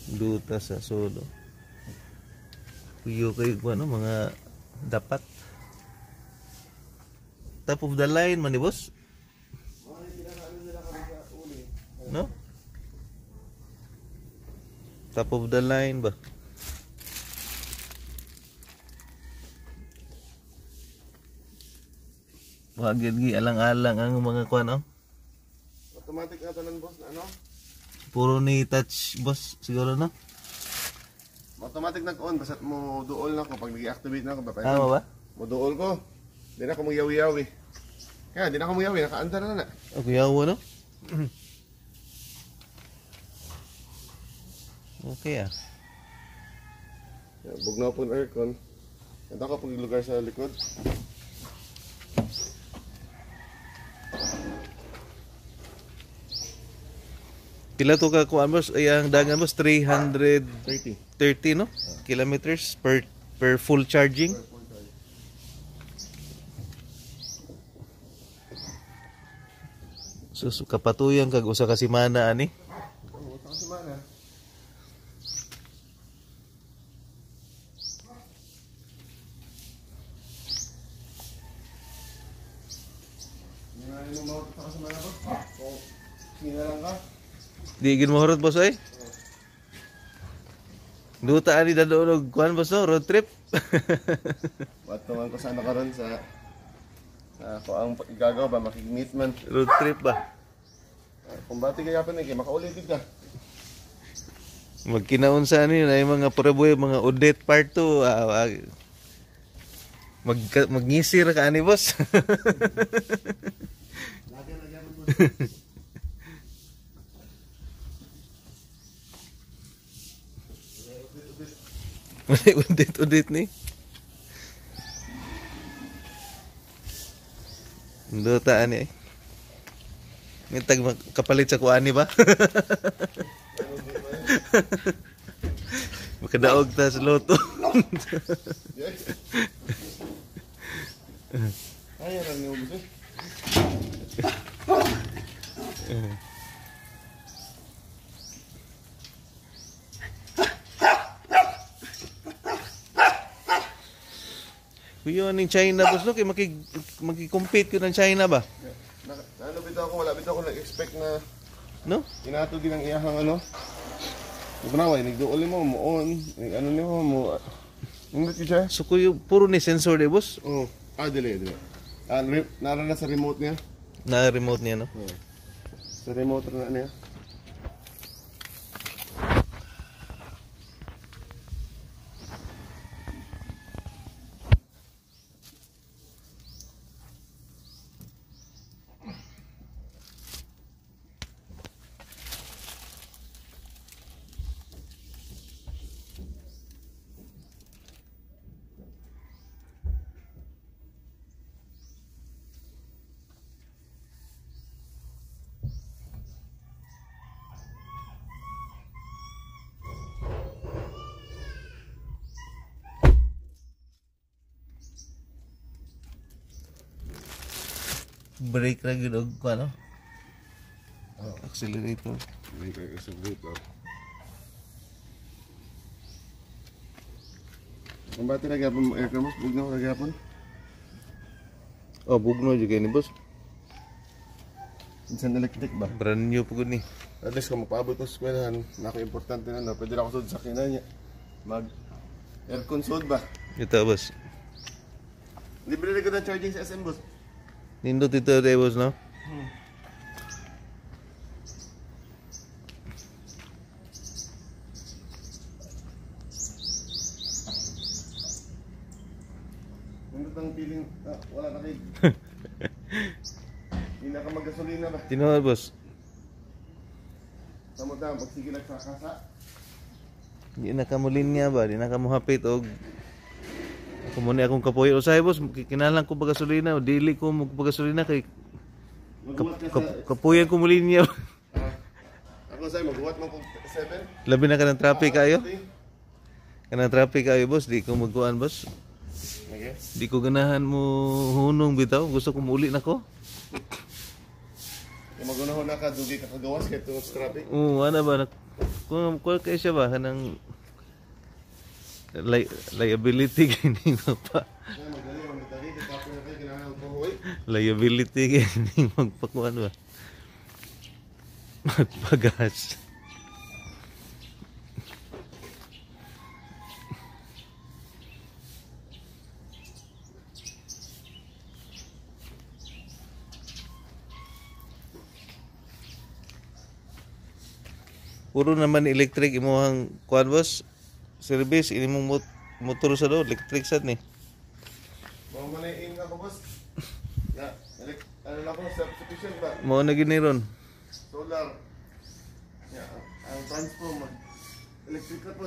Duta sa solo. Puyo kayo ano, mga dapat. Top of the line man ni boss. No? Top of the line ba? Wagid gi alang-alang ang mga kuan oh. Automatic na tanan boss na ano? Puro ni touch boss siguro no? Automatic nag-on basta mo duol na ko pag nag-activate na ko ba? Tama ba? Mo duol ko. Di na ko muyaw-yaw eh. Kaya di na ko muyaw eh, naka-andar na na. Okay, yawo no? Okay ah. Bugnaw po ng aircon. Ito ka pag lugar sa likod. Pila to ka kuan boss? Ay ang dagan boss 330 30. no? Kilometers per full charging. So kapatuyan kag usa ka semana ani. Oo, sa semana. Ngayon mo sa semana ko. So, sino lang ka? Di gid mahurot boss ay. Duta ani dadulog kuan boss no? Road trip. Watungan ko sana karon sa ako ang igagaw ba makig-meet man. Road trip ba? Kung bati kaya pa kay makaulit ka. Magkinaunsa ni na yung mga puraboy, mga Odette part 2. Magnisir ka ani boss. Udit ni. Duta ani. Ngitag kapalit sa kuani ba? Makadaog ta sa loto. Ay, ra ni ubos. Kuya ning China boss no kay makiki-compete ko ng China ba? Ano bitaw ako, wala bitaw ako nag-expect na No? inato din ang iyahang ano. Ibnaway nigduol mo muon, ano nimo mo. Ingit siya. So kuya puro ni sensor de boss. Oh, dili. Nara na sa remote niya. Na remote niya no. Sa remote na niya. Brake ra gyud og ano? Accelerator. May kay accelerator. Kung bati na gyapon aircon mo, bugnaw ra gyapon. Oh, bugno jud kay ni boss. Insan electric ba? Brand new pugod ni. At least kung magpaabot ko sa eskwelahan, naka-importante na, no? Pwede na ako sud sa kinan niya. Aircon sud ba? Ito boss. Libre na ko na charging sa SM boss. Nindot ito de boss no? Nandun ang feeling, wala na kayo. Hindi na ka maggasolina ba? Tinuod boss. Samot na, magsige lang sa kasa. Di na kamulin niya ba? Di na kamuhapit og ako muna akong kapoy usay boss, kinalang ko ba gasolina o dili ko mo gasolina kay Magbuhat ka sa... kapuyan ko muli niya. Ako sa'yo, magbuhat mo kung 7. Labi na ka ng traffic kayo. Kanang traffic kayo boss, di ko magkuan boss. Okay. Di ko ganahan mo hunong bitaw, gusto ko muli na ko. Yung magunahon na ka, dugi ka kagawas kaya tungod sa traffic. Oo, ano ba? Kung kayo siya ba? Kanang liability gini mo pa. Kaya magaling, magdali, kapag na kayo, kailangan magpahuwi. Liability gini magpakuan ba? Magpagas. Puro naman electric imuhang kuan boss. Service ini mong motor sa do electric sad ni. Mga manayin ako, boss. Ya, ano lang ako, self-sufficient ba? Mao na gini ron. Solar. Ya, ang transformer. Electric na po.